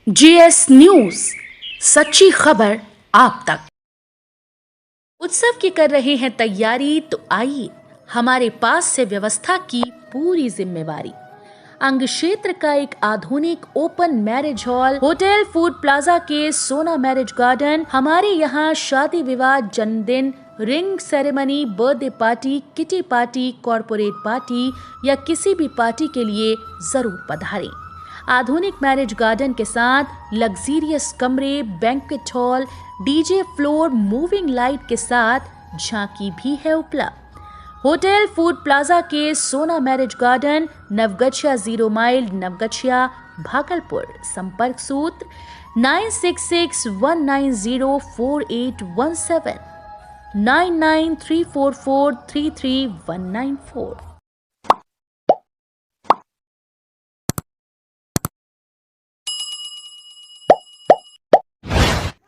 GS news, सच्ची खबर आप तक। उत्सव की कर रहे हैं तैयारी, तो आइए हमारे पास से व्यवस्था की पूरी जिम्मेवारी। अंग क्षेत्र का एक आधुनिक open marriage hall hotel food plaza के सोना मैरिज गार्डन। हमारे यहाँ शादी विवाह, जन्मदिन, ring ceremony, birthday party, kitty party, corporate party या किसी भी पार्टी के लिए जरूर पधारें। आधुनिक मैरिज गार्डन के साथ लग्जीरियस कमरे, banquet hall, DJ floor, moving light के साथ झांकी भी है उपलब्ध। होटल फूड प्लाजा के Sona marriage garden, Navgachhia 0 mile, Navgachhia, Bhagalpur. संपर्क सूत्र 9661904817, 9934433194।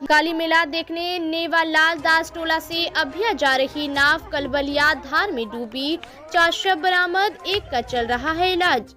काली मेला देखने नेवालाल दास टोला से अभिया जा रही नाव कलबलिया धार में डूबी, 4 शव बरामद, एक का चल रहा है इलाज।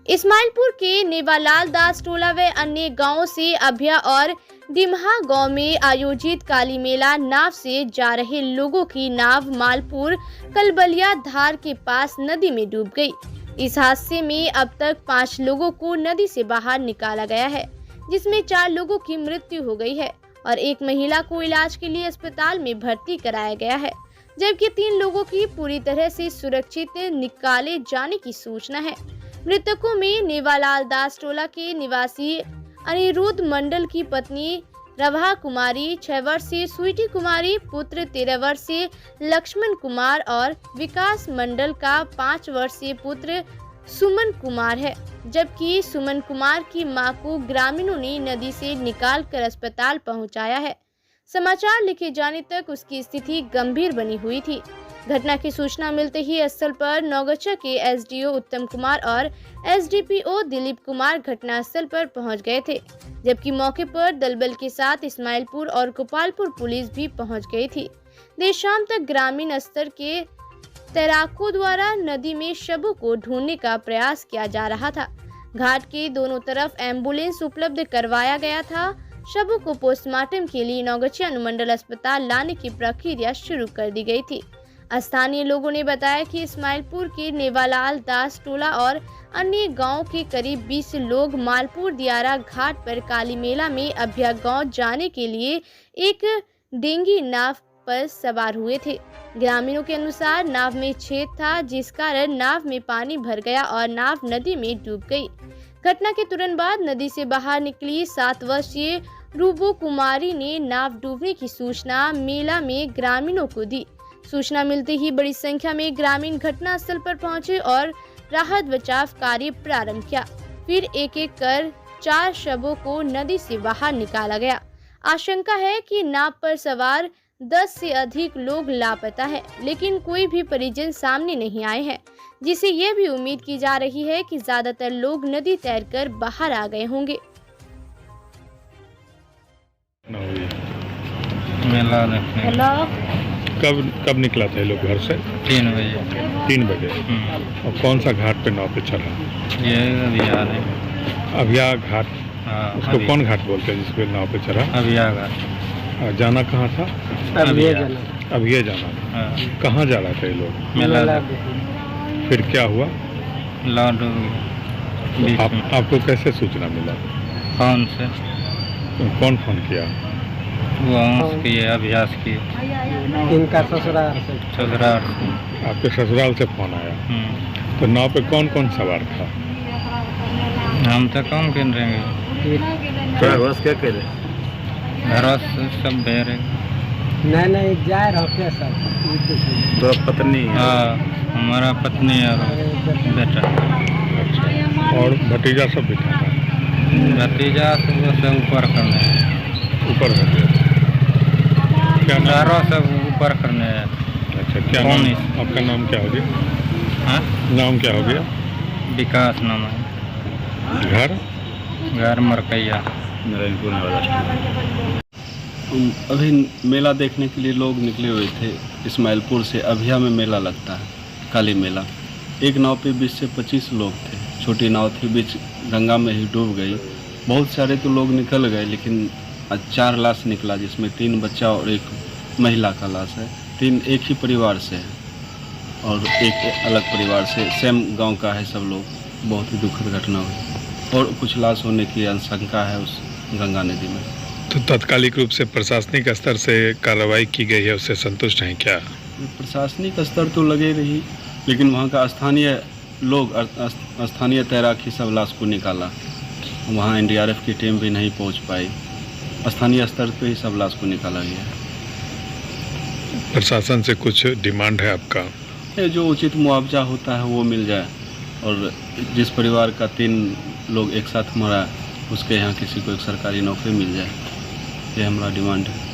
इस्माइलपुर के नेवालाल दास टोला व अन्य गांवों से अभिया और डिमहा गांव में आयोजित काली मेला नाव से जा रहे लोगों की नाव मालपुर कलबलिया धार के पास नदी में डूब गई। इस हादसे में अब तक 5 लोगों को नदी से बाहर निकाला गया है, जिसमें 4 लोगों की मृत्यु हो गई है और एक महिला को इलाज के लिए अस्पताल में भर्ती कराया गया है, जबकि 3 लोगों की पूरी तरह से सुरक्षित निकाले जाने की सूचना है। मृतकों में नेवालाल दास टोला के निवासी अनिरुद्ध मंडल की पत्नी रभा कुमारी, 6 वर्षीय स्वीटी कुमारी, पुत्र 13 वर्षीय लक्ष्मण कुमार और विकास मंडल का 5 वर्षीय पुत्र सुमन कुमार है, जबकि सुमन कुमार की मां को ग्रामीणों ने नदी से निकालकर अस्पताल पहुंचाया है। समाचार लिखे जाने तक उसकी स्थिति गंभीर बनी हुई थी। घटना की सूचना मिलते ही स्थल पर नवगछिया के एसडीओ उत्तम कुमार और एसडीपीओ दिलीप कुमार घटनास्थल पर पहुंच गए थे, जबकि मौके पर दलबल के साथ इस्माइलपुर और गोपालपुर पुलिस भी पहुंच गई थी। देर शाम तक ग्रामीण स्तर के तैराकों द्वारा नदी में शवों को ढूंढने का प्रयास किया जा रहा था। घाट के दोनों तरफ एम्बुलेंस उपलब्ध करवाया गया था। शवों को पोस्टमार्टम के लिए नवगछिया अनुमंडल अस्पताल लाने की प्रक्रिया शुरू कर दी गई थी। स्थानीय लोगों ने बताया कि इस्माइलपुर के नेवालाल दास टोला और अन्य गांव के करीब 20 लोग मालपुर दियारा घाट पर काली मेला में अभिया गांव जाने के लिए एक डेंगी नाव पर सवार हुए थे। ग्रामीणों के अनुसार नाव में छेद था, जिस कारण नाव में पानी भर गया और नाव नदी में डूब गई। घटना के तुरंत बाद नदी से बाहर निकली 7 वर्षीय रूबो कुमारी ने नाव डूबने की सूचना मेला में ग्रामीणों को दी। सूचना मिलते ही बड़ी संख्या में ग्रामीण घटनास्थल पर पहुंचे और राहत बचाव कार्य प्रारंभ किया। फिर एक एक कर 4 शवों को नदी से बाहर निकाला गया। आशंका है कि नाव पर सवार 10 से अधिक लोग लापता है, लेकिन कोई भी परिजन सामने नहीं आए हैं, जिससे यह भी उम्मीद की जा रही है कि ज्यादातर लोग नदी तैरकर बाहर आ गए होंगे। मेला देखने कब निकला था ये लोग घर से? 3 बजे। 3 बजे। और कौन सा घाट पे नाव पे चढ़ा? ये अभिया है। अभिया घाट। हाँ, उसको कौन घाट बोलते हैं जिस पे नाव पे चढ़ा? अभिया घाट। जाना कहाँ था? अभिया जाना। हाँ। कहाँ जा रहा था ये लोग? मेला फिर क्या हुआ? लौट आपको कैसे सूचना मिला? फोन से। कौन फोन किया? वो किए, अभ्यास किए। इनका ससुराल से। आपके ससुराल से फोन आया? तो नाव पे कौन कौन सवार था? हम तो कम किन रहेंगे। क्या करे घर सब बेरे। नहीं जा रहा क्या सब? तो पत्नी? हाँ, हमारा पत्नी और बेटा। अच्छा, और भतीजा सब बिठा था? भतीजा सब ऊपर करने हैं। ऊपर हो गया? क्या नाम? सब ऊपर करने हैं। अच्छा, क्या नाम? आपका नाम क्या हो गया? हाँ, नाम क्या हो गया? विकास नाम है। घर मरकैया, नारायणपुर वाला। अभी मेला देखने के लिए लोग निकले हुए थे। इस्माइलपुर से अभिया में मेला लगता है, काली मेला। एक नाव पे 20 से 25 लोग थे। छोटी नाव थी, बीच गंगा में ही डूब गई। बहुत सारे तो लोग निकल गए, लेकिन 4 लाश निकला, जिसमें 3 बच्चा और 1 महिला का लाश है। 3 एक ही परिवार से है और एक अलग परिवार से, सेम गांव का है सब लोग। बहुत ही दुखद घटना हुई और कुछ लाश होने की आशंका है उस गंगा नदी में। तो तात्कालिक रूप से प्रशासनिक स्तर से कार्रवाई की गई है, उससे संतुष्ट हैं क्या? प्रशासनिक स्तर तो लगे रही, लेकिन वहाँ का स्थानीय लोग, स्थानीय तैराकी सब लाश को निकाला। वहाँ NDRF की टीम भी नहीं पहुँच पाई। स्थानीय स्तर पे ही सब लाश को निकाला गया। प्रशासन से कुछ डिमांड है आपका? ये जो उचित मुआवजा होता है वो मिल जाए, और जिस परिवार का 3 लोग एक साथ मरा, उसके यहाँ किसी को एक सरकारी नौकरी मिल जाए, ये हमारा डिमांड है।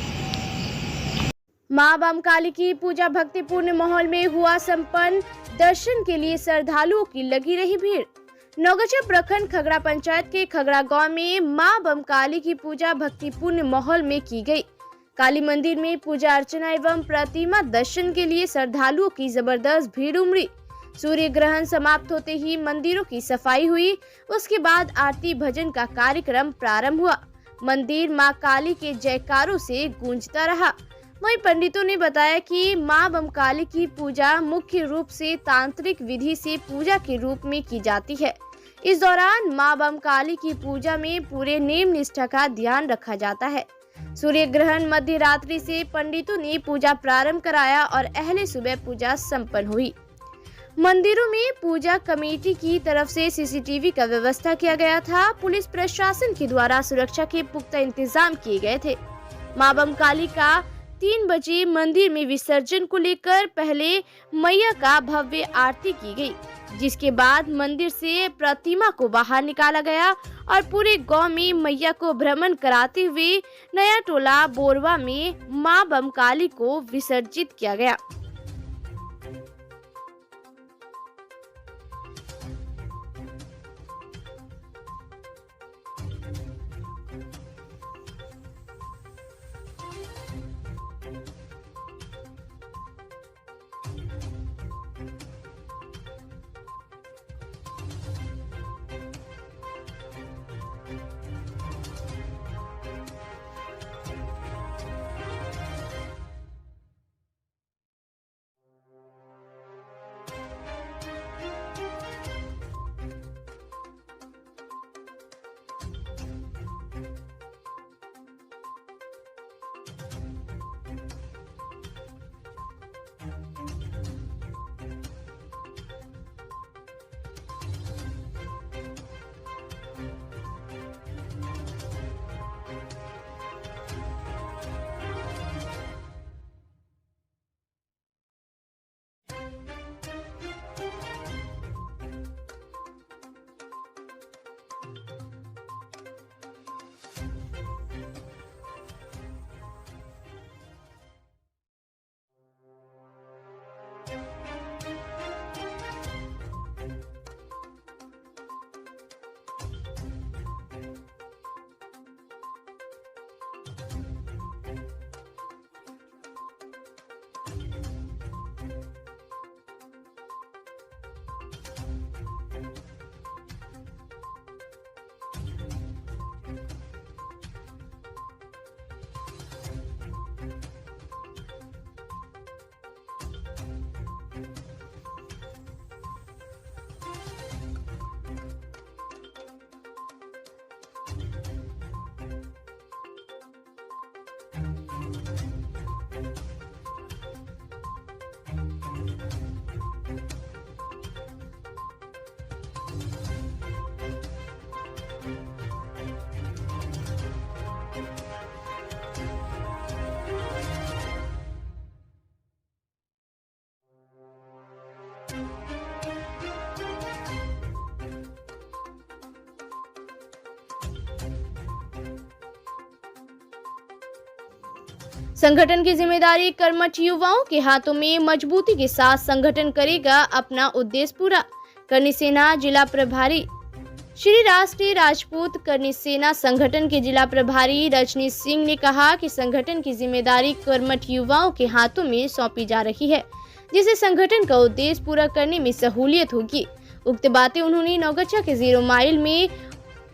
मां बमकाली की पूजा भक्तिपूर्ण माहौल में हुआ संपन्न। दर्शन के लिए श्रद्धालुओं की लगी रही भीड़। नौगछा प्रखंड खगड़ा पंचायत के खगड़ा गांव में मां बमकाली की पूजा भक्तिपूर्ण माहौल में की गई। काली मंदिर में पूजा अर्चना एवं प्रतिमा दर्शन के लिए श्रद्धालुओं की जबरदस्त भीड़ उमड़ी। सूर्य ग्रहण समाप्त होते ही मंदिरों की सफाई हुई। उसके बाद आरती भजन का कार्यक्रम प्रारंभ हुआ। मंदिर मां काली के जयकारों से गूंजता रहा। वहीं पंडितों ने बताया कि मां बमकाली की पूजा मुख्य रूप से तांत्रिक विधि से पूजा के रूप में की जाती है। इस दौरान मां बमकाली की पूजा में पूरे नेम निष्ठा का ध्यान रखा जाता है। सूर्य ग्रहण मध्य रात्रि से पंडितों ने पूजा प्रारंभ कराया और अहले सुबह पूजा संपन्न हुई। मंदिरों में पूजा कमेटी की तरफ से CCTV का व्यवस्था किया गया था। पुलिस प्रशासन के द्वारा सुरक्षा के पुख्ता इंतजाम किए गए थे। मां बमकाली का 3 बजे मंदिर में विसर्जन को लेकर पहले मैया का भव्य आरती की गई, जिसके बाद मंदिर से प्रतिमा को बाहर निकाला गया और पूरे गांव में मैया को भ्रमण कराते हुए नया टोला बोरवा में मां बमकाली को विसर्जित किया गया। संगठन की जिम्मेदारी कर्मठ युवाओं के हाथों में मजबूती के साथ संगठन करेगा अपना उद्देश्य पूरा। करनी सेना जिला प्रभारी श्री राष्ट्रीय राजपूत करनी सेना संगठन के जिला प्रभारी रजनीश सिंह ने कहा कि संगठन की जिम्मेदारी कर्मठ युवाओं के हाथों में सौंपी जा रही है, जिससे संगठन का उद्देश्य पूरा करने में सहूलियत होगी। उक्त बातें उन्होंने नौगछा के 0 माइल में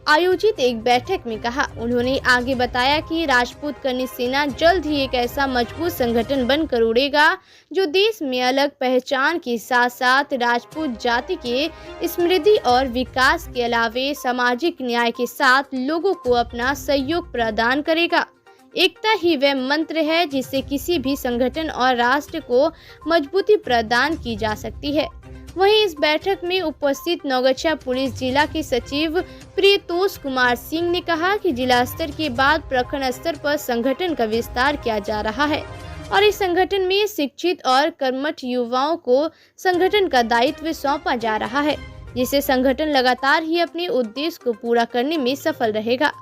आयोजित एक बैठक में कहा। उन्होंने आगे बताया कि राजपूत कन्या सेना जल्द ही एक ऐसा मजबूत संगठन बनकर उड़ेगा जो देश में अलग पहचान के साथ साथ राजपूत जाति के समृद्धि और विकास के अलावे सामाजिक न्याय के साथ लोगों को अपना सहयोग प्रदान करेगा। एकता ही वह मंत्र है जिससे किसी भी संगठन और राष्ट्र को मजबूती प्रदान की जा सकती है। वहीं इस बैठक में उपस्थित नौगछा पुलिस जिला के सचिव प्रियतोष कुमार सिंह ने कहा कि जिला स्तर के बाद प्रखंड स्तर पर संगठन का विस्तार किया जा रहा है और इस संगठन में शिक्षित और कर्मठ युवाओं को संगठन का दायित्व सौंपा जा रहा है, जिससे संगठन लगातार ही अपने उद्देश्य को पूरा करने में सफल रहेगा।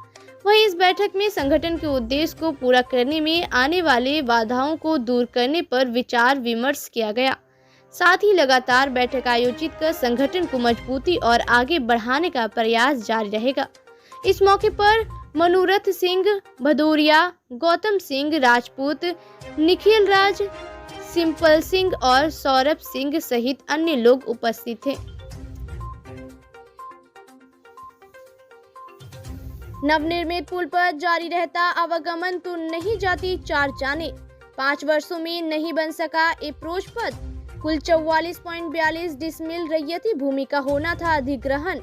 वहीं इस बैठक में संगठन के उद्देश्य को पूरा करने में आने वाले बाधाओं को दूर करने पर विचार विमर्श किया गया। साथ ही लगातार बैठक आयोजित कर संगठन को मजबूती और आगे बढ़ाने का प्रयास जारी रहेगा। इस मौके पर मनोरथ सिंह भदौरिया, गौतम सिंह राजपूत, निखिल राज, सिंपल सिंह और सौरभ सिंह सहित अन्य लोग उपस्थित थे। नवनिर्मित पुल पर जारी रहता आवागमन तो नहीं जाती 4 जाने। 5 वर्षों में नहीं बन सका अप्रोच पथ। कुल 44.42 डिसमिल रैयती भूमि का होना था अधिग्रहण।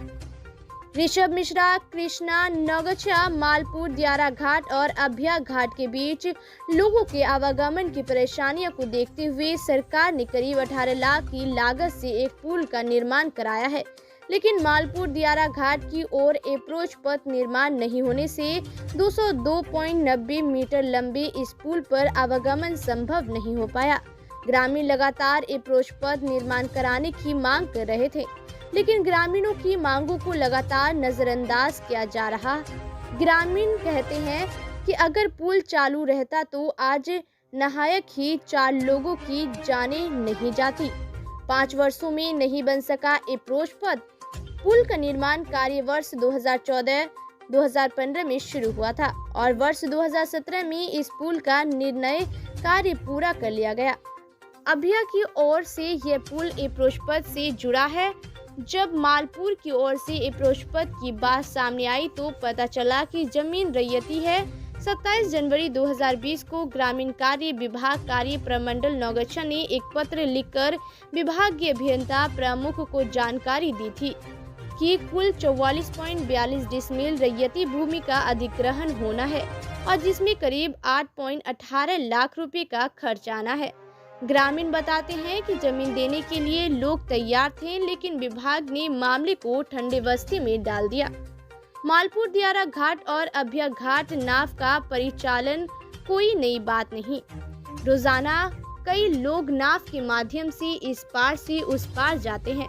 ऋषभ मिश्रा, कृष्णा, नौगछा, मालपुर, दियारा घाट और अभ्या घाट के बीच लोगों के आवागमन की परेशानियों को देखते हुए सरकार ने करीब 18 लाख की लागत से एक पुल का निर्माण कराया है, लेकिन मालपुर दियारा घाट की ओर अप्रोच पथ निर्माण नहीं होने से 202.90 मीटर लंबे इस पुल पर आवागमन संभव नहीं हो पाया। ग्रामीण लगातार अप्रोच पथ निर्माण कराने की मांग कर रहे थे, लेकिन ग्रामीणों की मांगों को लगातार नजरअंदाज किया जा रहा। ग्रामीण कहते हैं कि अगर पुल चालू रहता तो आज नहायक ही 4 लोगों की जानें नहीं जाती। 5 वर्षों में नहीं बन सका अप्रोच पथ। पुल का निर्माण कार्य वर्ष 2014-2015 में शुरू हुआ था और वर्ष 2017 में इस पुल का निर्णय कार्य पूरा कर लिया गया। अभ्या की ओर से यह पुल अप्रोच पथ से जुड़ा है। जब मालपुर की ओर से अप्रोच पथ की बात सामने आई तो पता चला कि जमीन रैयती है। 27 जनवरी 2020 को ग्रामीण कार्य विभाग कार्य प्रमंडल नौगछा ने एक पत्र लिखकर विभागीय अभियंता प्रमुख को जानकारी दी थी कि कुल 44.42 डिसमिल रैयती भूमि का अधिग्रहण होना है और जिसमें करीब 8.18 लाख रुपए का खर्च आना है। ग्रामीण बताते हैं कि जमीन देने के लिए लोग तैयार थे, लेकिन विभाग ने मामले को ठंडे बस्ती में डाल दिया। मालपुर दियारा घाट और अभ्या घाट नाव का परिचालन कोई नई बात नहीं। रोजाना कई लोग नाव के माध्यम से इस पार से उस पार जाते हैं,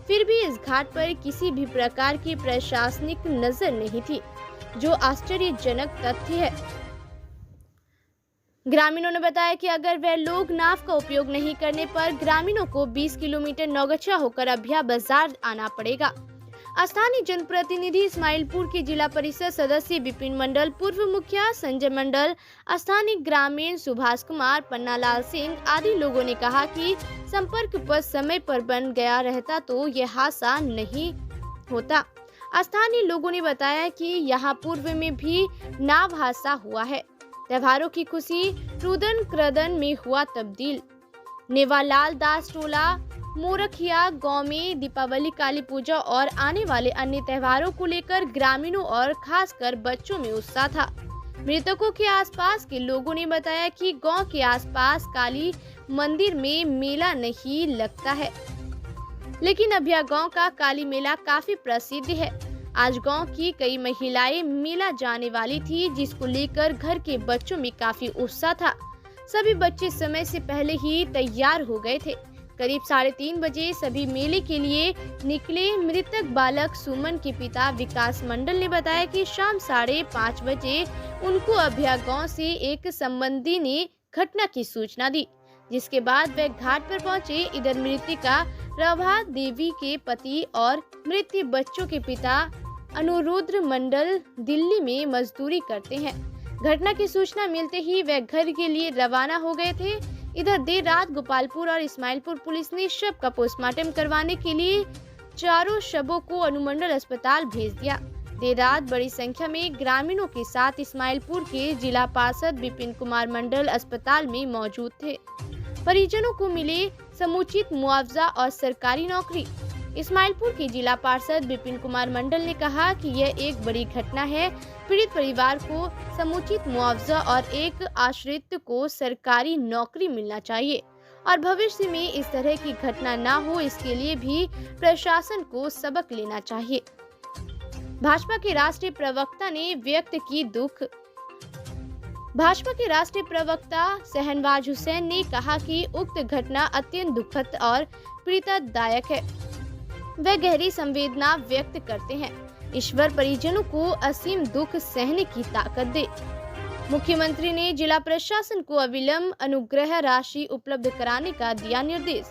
फिर भी इस घाट पर किसी भी प्रकार की प्रशासनिक नजर नहीं थी, जो आश्चर्यजनक तथ्य है। ग्रामीणों ने बताया कि अगर वह लोग नाव का उपयोग नहीं करने पर ग्रामीणों को 20 किलोमीटर नौगछा होकर अभ्या बाजार आना पड़ेगा। स्थानीय जनप्रतिनिधि इस्माइलपुर के जिला परिषद सदस्य विपिन मंडल, पूर्व मुखिया संजय मंडल, स्थानीय ग्रामीण सुभाष कुमार, पन्नालाल सिंह आदि लोगों ने कहा कि संपर्क पथ समय पर बन गया रहता तो यह हादसा नहीं होता। स्थानीय लोगों ने बताया कि यहाँ पूर्व में भी नाव हादसा हुआ है। त्योहारों की खुशी रुदन क्रदन में हुआ तब्दील। नेवालाल दास टोला मोरखिया गांव में दीपावली, काली पूजा और आने वाले अन्य त्योहारों को लेकर ग्रामीणों और खासकर बच्चों में उत्साह था। मृतकों के आसपास के लोगों ने बताया कि गांव के आसपास काली मंदिर में मेला नहीं लगता है, लेकिन अभ्या गांव का काली मेला काफी प्रसिद्ध है। आज गांव की कई महिलाएं मेला जाने वाली थी, जिसको लेकर घर के बच्चों में काफी उत्साह था। सभी बच्चे समय से पहले ही तैयार हो गए थे। करीब 3:30 बजे सभी मेले के लिए निकले। मृतक बालक सुमन के पिता विकास मंडल ने बताया कि शाम 5:30 बजे उनको अभ्या गांव से एक संबंधी ने घटना की सूचना दी, जिसके बाद वे घाट पर पहुंचे। इधर मृतिका रभा देवी के पति और मृत बच्चों के पिता अनुरुद्र मंडल दिल्ली में मजदूरी करते हैं। घटना की सूचना मिलते ही वे घर के लिए रवाना हो गए थे। इधर देर रात गोपालपुर और इस्माइलपुर पुलिस ने शव का पोस्टमार्टम करवाने के लिए चारों शवों को अनुमंडल अस्पताल भेज दिया। देर रात बड़ी संख्या में ग्रामीणों के साथ इस्माइलपुर के जिला पार्षद विपिन कुमार मंडल अस्पताल में मौजूद थे। परिजनों को मिले समुचित मुआवजा और सरकारी नौकरी। इस्माइलपुर के जिला पार्षद विपिन कुमार मंडल ने कहा कि यह एक बड़ी घटना है। पीड़ित परिवार को समुचित मुआवजा और एक आश्रित को सरकारी नौकरी मिलना चाहिए और भविष्य में इस तरह की घटना ना हो, इसके लिए भी प्रशासन को सबक लेना चाहिए। भाजपा के राष्ट्रीय प्रवक्ता ने व्यक्त की दुख। भाजपा के राष्ट्रीय प्रवक्ता शहनवाज हुसैन ने कहा कि उक्त घटना अत्यंत दुखद और पीड़ादायक है। वे गहरी संवेदना व्यक्त करते हैं। ईश्वर परिजनों को असीम दुख सहने की ताकत दे। मुख्यमंत्री ने जिला प्रशासन को अविलंब अनुग्रह राशि उपलब्ध कराने का दिया निर्देश।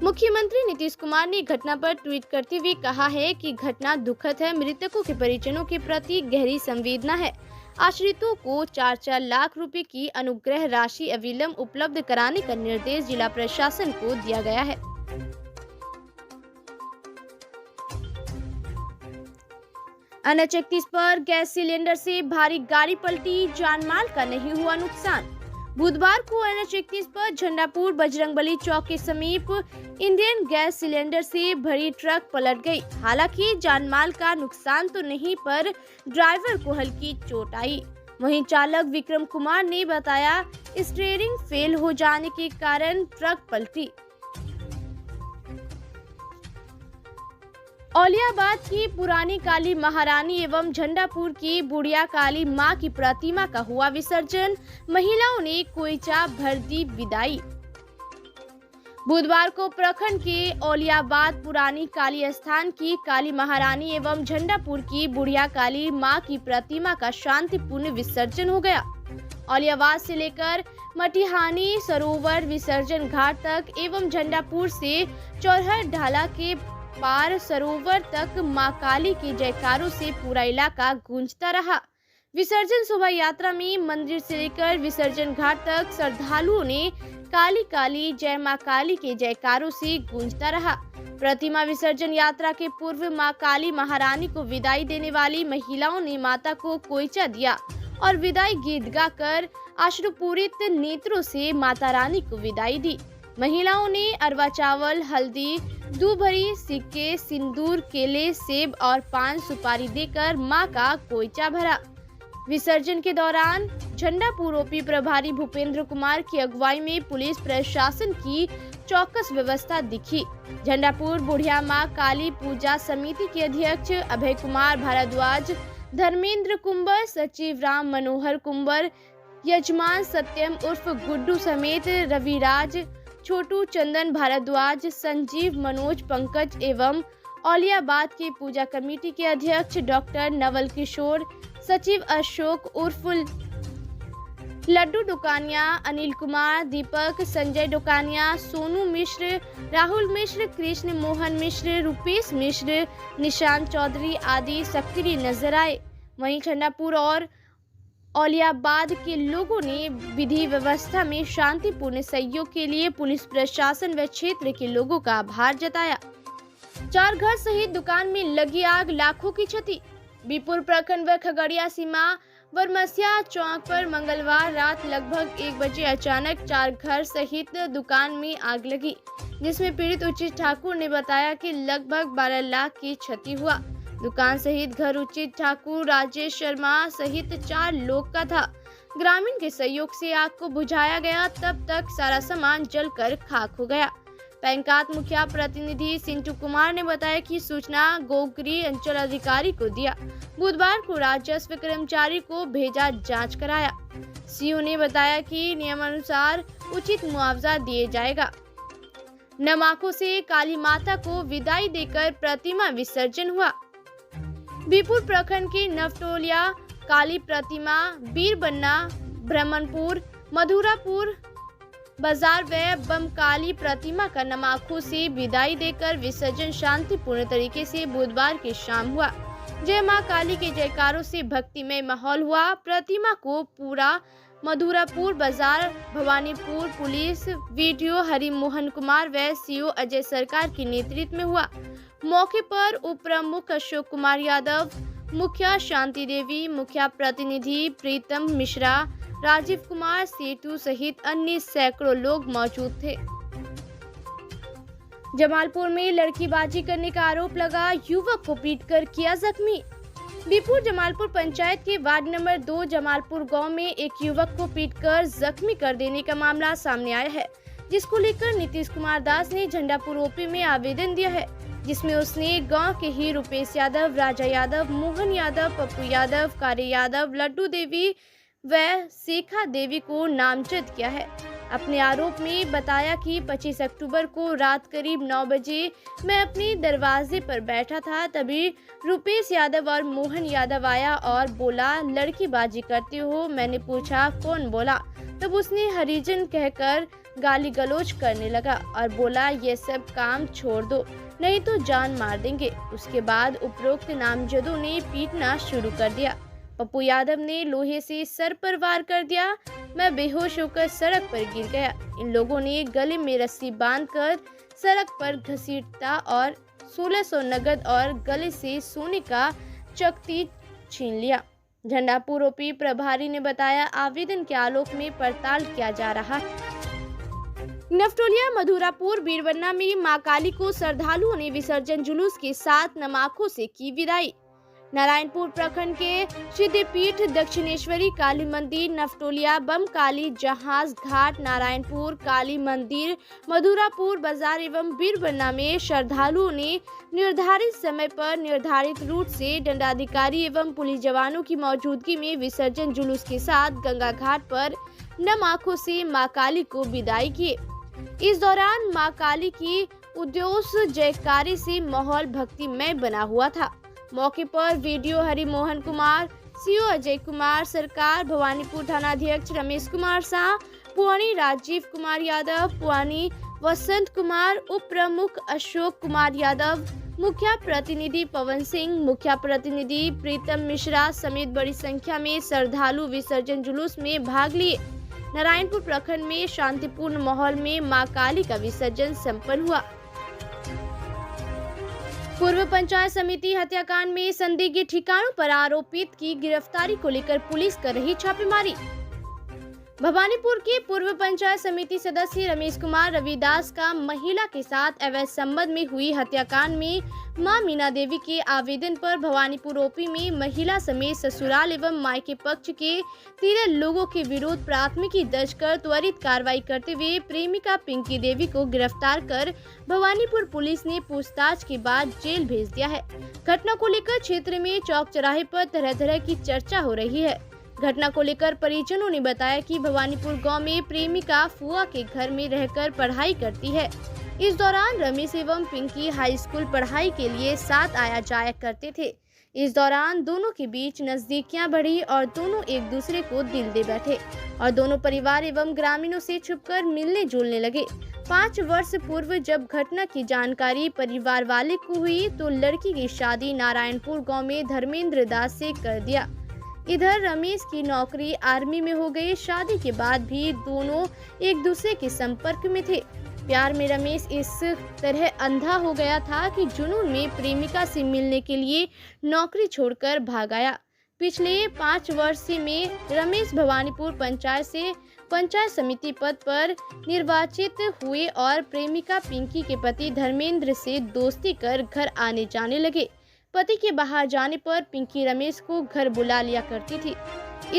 मुख्यमंत्री नीतीश कुमार ने घटना पर ट्वीट करते हुए कहा है कि घटना दुखद है। मृतकों के परिजनों के प्रति गहरी संवेदना है। आश्रितों को 4-4 लाख रुपए की अनुग्रह राशि अविलंब उपलब्ध कराने का निर्देश जिला प्रशासन को दिया गया है। NH-31 पर गैस सिलेंडर से भारी गाड़ी पलटी, जानमाल का नहीं हुआ नुकसान। बुधवार को NH-31 पर झंडापुर बजरंगबली चौक के समीप इंडियन गैस सिलेंडर से भरी ट्रक पलट गई। हालांकि जानमाल का नुकसान तो नहीं, पर ड्राइवर को हल्की चोट आई। वहीं चालक विक्रम कुमार ने बताया, स्टीयरिंग फेल हो जाने के कारण ट्रक पलटी। औलियाबाद की पुरानी काली महारानी एवं झंडापुर की बुढ़िया काली मां की प्रतिमा का हुआ विसर्जन। महिलाओं ने कोयचा भर दी विदाई। बुधवार को प्रखंड के औलियाबाद पुरानी काली स्थान की काली महारानी एवं झंडापुर की बुढ़िया काली मां की प्रतिमा का शांतिपूर्ण विसर्जन हो गया। औलियाबाद से लेकर मटिहानी सरोवर विसर्जन घाट तक एवं झंडापुर से चौरहट ढाला के पार सरोवर तक मां काली के जयकारों से पूरा इलाका गूंजता रहा। विसर्जन शोभा यात्रा में मंदिर से लेकर विसर्जन घाट तक श्रद्धालुओं ने काली काली जय मां काली के जयकारों से गूंजता रहा। प्रतिमा विसर्जन यात्रा के पूर्व मां काली महारानी को विदाई देने वाली महिलाओं ने माता को कोयचा दिया और विदाई गीत गाकर अश्रुपूरित नेत्रों से माता रानी को विदाई दी। महिलाओं ने अरवा चावल, हल्दी, दूध भरी सिक्के, सिंदूर, केले, सेब और पान सुपारी देकर मां का कोयचा भरा। विसर्जन के दौरान झंडापुर ओपी प्रभारी भूपेंद्र कुमार की अगुवाई में पुलिस प्रशासन की चौकस व्यवस्था दिखी। झंडापुर बुढ़िया मां काली पूजा समिति के अध्यक्ष अभय कुमार भारद्वाज, धर्मेंद्र कुंबर, सचिव राम मनोहर कुंबर, यजमान सत्यम उर्फ गुड्डू समेत रविराज, छोटू, चंदन भारद्वाज, संजीव, मनोज, पंकज एवं औलियाबाद के पूजा कमेटी के अध्यक्ष डॉक्टर नवल किशोर, सचिव अशोक उर्फ लड्डू डुकानिया, अनिल कुमार, दीपक, संजय डुकानिया, सोनू मिश्र, राहुल मिश्र, कृष्ण मोहन मिश्र, रुपेश मिश्र, निशांत चौधरी आदि सक्रिय नजर आए। वहीं झंडापुर और औलियाबाद के लोगों ने विधि व्यवस्था में शांतिपूर्ण सहयोग के लिए पुलिस प्रशासन व क्षेत्र के लोगों का आभार जताया। 4 घर सहित दुकान में लगी आग, लाखों की क्षति। बीपुर प्रखंड व खगड़िया सीमा वरमसिया चौक पर मंगलवार रात लगभग 1 बजे अचानक 4 घर सहित दुकान में आग लगी, जिसमें पीड़ित उचित ठाकुर ने बताया कि लगभग 12 लाख की क्षति हुआ। दुकान सहित घर उचित ठाकुर, राजेश शर्मा सहित 4 लोग का था। ग्रामीण के सहयोग से आग को बुझाया गया, तब तक सारा सामान जलकर खाक हो गया। पैंकात मुखिया प्रतिनिधि सिंटू कुमार ने बताया कि सूचना गोगरी अंचल अधिकारी को दिया। बुधवार को राजस्व कर्मचारी को भेजा जांच कराया। सीओ ने बताया कि नियमानुसार उचित मुआवजा दिए जाएगा। नमाकों से काली माता को विदाई देकर प्रतिमा विसर्जन हुआ। बीपुर प्रखंड की नवटोलिया काली प्रतिमा, बीरबन्ना, ब्रह्मणपुर, मधुरापुर बाजार व बमकाली प्रतिमा का नमाखों से विदाई देकर विसर्जन शांतिपूर्ण तरीके से बुधवार की शाम हुआ। जय मां काली के जयकारों से भक्तिमय माहौल हुआ। प्रतिमा को पूरा मधुरापुर बाजार भवानीपुर पुलिस वीडियो हरिमोहन कुमार व सीओ अजय सरकार के नेतृत्व में हुआ। मौके पर उप प्रमुख अशोक कुमार यादव, मुखिया शांति देवी, मुखिया प्रतिनिधि प्रीतम मिश्रा, राजीव कुमार सेतु सहित अन्य सैकड़ों लोग मौजूद थे। जमालपुर में लड़कीबाजी करने का आरोप लगा, युवक को पीटकर किया जख्मी। बीपुर जमालपुर पंचायत के वार्ड नंबर 2 जमालपुर गांव में एक युवक को पीटकर जख्मी कर देने का मामला सामने आया है, जिसको लेकर नीतीश कुमार दास ने झंडापुर ओपी में आवेदन दिया है, जिसमें उसने गांव के ही रुपेश यादव, राजा यादव, मोहन यादव, पप्पू यादव, कारे यादव, लड्डू देवी व शेखा देवी को नामजद किया है। अपने आरोप में बताया कि 25 अक्टूबर को रात करीब 9 बजे मैं अपने दरवाजे पर बैठा था, तभी रुपेश यादव और मोहन यादव आया और बोला लड़कीबाजी करते हो। मैंने पूछा कौन बोला, तब उसने हरिजन कहकर गाली गलौज करने लगा और बोला ये सब काम छोड़ दो नहीं तो जान मार देंगे। उसके बाद उपरोक्त नामजदों ने पीटना शुरू कर दिया। पप्पू यादव ने लोहे से सर पर वार कर दिया। मैं बेहोश होकर सड़क पर गिर गया। इन लोगों ने गले में रस्सी बांधकर सड़क पर घसीटता और 1600 नगद और गले से सोने का चकती छीन लिया। झंडापुर ओपी प्रभारी ने बताया आवेदन के आलोक में पड़ताल किया जा रहा है। नवटोलिया मधुरापुर बीरवन्ना में मां काली को श्रद्धालुओं ने विसर्जन जुलूस के साथ नमाखों से की विदाई। नारायणपुर प्रखंड के सिद्धिपीठ दक्षिणेश्वरी काली मंदिर, नवटोलिया बम काली जहाज घाट, नारायणपुर काली मंदिर, मधुरापुर बाजार एवं बीरवन्ना में श्रद्धालुओं ने निर्धारित समय पर निर्धारित रूट से दंडाधिकारी एवं पुलिस जवानों की मौजूदगी में विसर्जन जुलूस के साथ गंगा घाट पर नम आंखों से मां काली को विदाई किए। इस दौरान मां काली की उद्घोष जयकारे से माहौल भक्तिमय बना हुआ था। मौके पर वीडियो हरिमोहन कुमार, सीओ अजय कुमार सरकार, भवानीपुर थानाध्यक्ष रमेश कुमार शाह, पुआनी राजीव कुमार यादव, पुआनी वसंत कुमार, उप प्रमुख अशोक कुमार यादव, मुखिया प्रतिनिधि पवन सिंह, मुखिया प्रतिनिधि प्रीतम मिश्रा समेत बड़ी संख्या में श्रद्धालु विसर्जन जुलूस में भाग लिए। नारायणपुर प्रखंड में शांतिपूर्ण माहौल में मां काली का विसर्जन संपन्न हुआ। पूर्व पंचायत समिति हत्याकांड में संदिग्ध ठिकानों पर आरोपित की गिरफ्तारी को लेकर पुलिस कर रही छापेमारी। भवानीपुर के पूर्व पंचायत समिति सदस्य रमेश कुमार रविदास का महिला के साथ अवैध संबंध में हुई हत्याकांड में मां मीना देवी के आवेदन पर भवानीपुर ओपी में महिला समेत ससुराल एवं मायके पक्ष के 13 लोगों के विरुद्ध प्राथमिकी दर्ज कर त्वरित कार्रवाई करते हुए प्रेमिका पिंकी देवी को गिरफ्तार कर भवानीपुर पुलिस ने पूछताछ के बाद जेल भेज दिया है। घटना को लेकर क्षेत्र में चौक चौराहे पर तरह तरह की चर्चा हो रही है। घटना को लेकर परिजनों ने बताया कि भवानीपुर गांव में प्रेमिका फुआ के घर में रहकर पढ़ाई करती है। इस दौरान रमेश एवं पिंकी हाई स्कूल पढ़ाई के लिए साथ आया जाया करते थे। इस दौरान दोनों के बीच नजदीकियां बढ़ी और दोनों एक दूसरे को दिल दे बैठे और दोनों परिवार एवं ग्रामीणों से छुपकर मिलने जुलने लगे। 5 वर्ष पूर्व जब घटना की जानकारी परिवार वाले को हुई तो लड़की की शादी नारायणपुर गाँव में धर्मेंद्र दास से कर दिया। इधर रमेश की नौकरी आर्मी में हो गई। शादी के बाद भी दोनों एक दूसरे के संपर्क में थे। प्यार में रमेश इस तरह अंधा हो गया था कि जुनून में प्रेमिका से मिलने के लिए नौकरी छोड़कर भाग आया। पिछले 5 वर्ष में रमेश भवानीपुर पंचायत से पंचायत समिति पद पर निर्वाचित हुए और प्रेमिका पिंकी के पति धर्मेंद्र से दोस्ती कर घर आने जाने लगे। पति के बाहर जाने पर पिंकी रमेश को घर बुला लिया करती थी।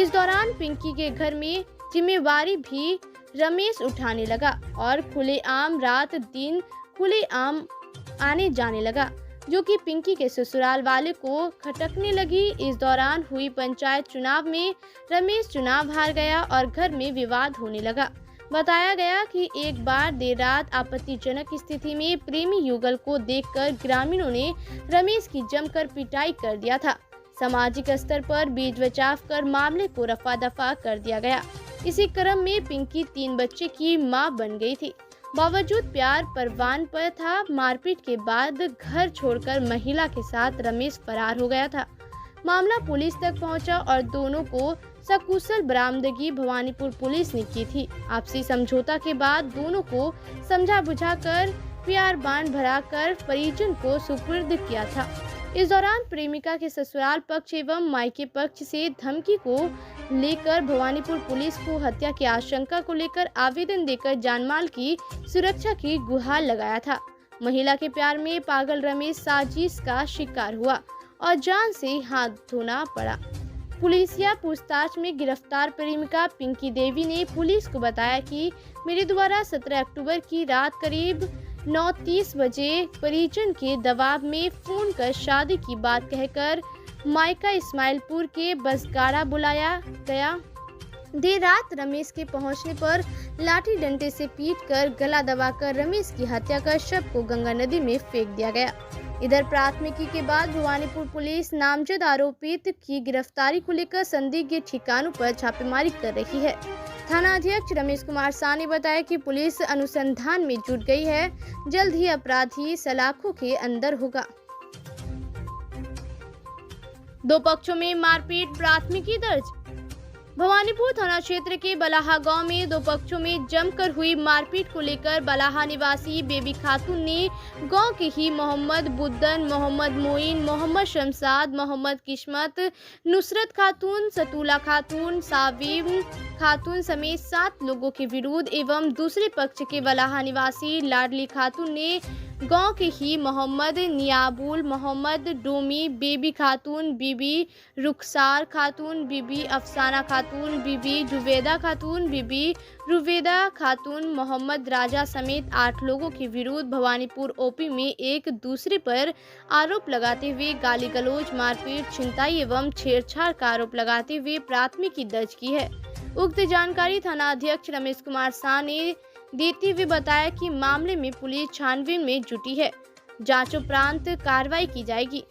इस दौरान पिंकी के घर में जिम्मेवारी भी रमेश उठाने लगा और खुलेआम रात दिन खुलेआम आने जाने लगा, जो कि पिंकी के ससुराल वाले को खटकने लगी। इस दौरान हुई पंचायत चुनाव में रमेश चुनाव हार गया और घर में विवाद होने लगा। बताया गया कि एक बार देर रात आपत्तिजनक स्थिति में प्रेमी युगल को देखकर ग्रामीणों ने रमेश की जमकर पिटाई कर दिया था। सामाजिक स्तर पर बीच बचाव कर मामले को रफा दफा कर दिया गया। इसी क्रम में पिंकी 3 बच्चे की मां बन गई थी। बावजूद प्यार परवान पर था। मारपीट के बाद घर छोड़कर महिला के साथ रमेश फरार हो गया था। मामला पुलिस तक पहुंचा और दोनों को सकुशल बरामदगी भवानीपुर पुलिस ने की थी। आपसी समझौता के बाद दोनों को समझा बुझाकर प्यार बांध भराकर परिजन को सुपुर्द किया था। इस दौरान प्रेमिका के ससुराल पक्ष एवं मायके पक्ष से धमकी को लेकर भवानीपुर पुलिस को हत्या की आशंका को लेकर आवेदन देकर जानमाल की सुरक्षा की गुहार लगाया था। महिला के प्यार में पागल रमेश साजिश का शिकार हुआ और जान से हाथ धोना पड़ा। पुलिसिया पूछताछ में गिरफ्तार प्रेमिका पिंकी देवी ने पुलिस को बताया कि मेरे द्वारा 17 अक्टूबर की रात करीब 9:30 बजे परिजन के दबाव में फोन कर शादी की बात कहकर मायका इस्माइलपुर के बसगाड़ा बुलाया गया। देर रात रमेश के पहुंचने पर लाठी डंडे से पीटकर गला दबाकर रमेश की हत्या कर शव को गंगा नदी में फेंक दिया गया। इधर प्राथमिकी के बाद भवानीपुर पुलिस नामजद आरोपित की गिरफ्तारी को लेकर संदिग्ध ठिकानों पर छापेमारी कर रही है। थाना अध्यक्ष रमेश कुमार शाह ने बताया कि पुलिस अनुसंधान में जुट गई है। जल्द ही अपराधी सलाखों के अंदर होगा। दो पक्षों में मारपीट, प्राथमिकी दर्ज। भवानीपुर थाना क्षेत्र के बलाहा गांव में दो पक्षों में जमकर हुई मारपीट को लेकर बलाहा निवासी बेबी खातून ने गांव के ही मोहम्मद बुद्दन, मोहम्मद मोइन, मोहम्मद शमशाद, मोहम्मद किस्मत, नुसरत खातून, सतूला खातून, सावीम खातून समेत 7 लोगों के विरुद्ध एवं दूसरे पक्ष के बलाहा निवासी लाडली खातून ने गांव के ही मोहम्मद नियाबुल, मोहम्मद डोमी, बेबी खातून, बीबी रुखसार खातून, बीबी अफसाना खातून, बीबी जुवेदा खातून, बीबी रुवेदा खातून, मोहम्मद राजा समेत 8 लोगों के विरुद्ध भवानीपुर ओपी में एक दूसरे पर आरोप लगाते हुए गाली गलौज, मारपीट, छिनताई एवं छेड़छाड़ का आरोप लगाते हुए प्राथमिकी दर्ज की है। उक्त जानकारी थाना अध्यक्ष रमेश कुमार शाह ने देते हुए बताया कि मामले में पुलिस छानबीन में जुटी है। जांच उपरांत कार्रवाई की जाएगी।